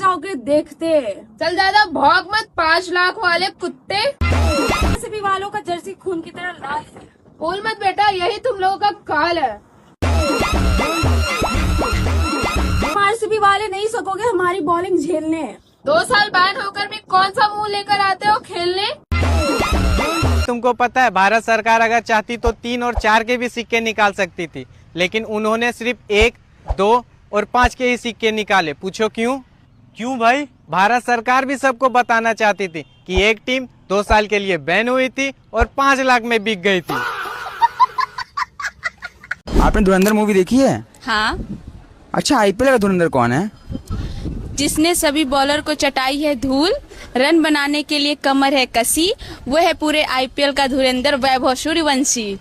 आओगे देखते। चल ज्यादा भौंक मत, 5 लाख वाले कुत्ते। आरसीबी वालों का जर्सी खून की तरह लाल है। बोल मत बेटा, यही तुम लोगों का काल है। तुम आरसीबी वाले नहीं सकोगे हमारी बॉलिंग झेलने। 2 साल बैन होकर भी कौन सा मुंह लेकर आते हो खेलने। तुमको पता है भारत सरकार अगर चाहती तो 3 और 4 के भी सिक्के निकाल सकती थी, लेकिन उन्होंने सिर्फ 1, 2 और 5 के ही सिक्के निकाले। पूछो क्यों? क्यों भाई? भारत सरकार भी सबको बताना चाहती थी कि एक टीम 2 साल के लिए बैन हुई थी और 5 लाख में बिक गई थी। आपने धुरंधर मूवी देखी है? हाँ। अच्छा, आईपीएल का धुरंधर कौन है? जिसने सभी बॉलर को चटाई है धूल, रन बनाने के लिए कमर है कसी, वो है पूरे आईपीएल का धुरंधर वैभव सूर्यवंशी।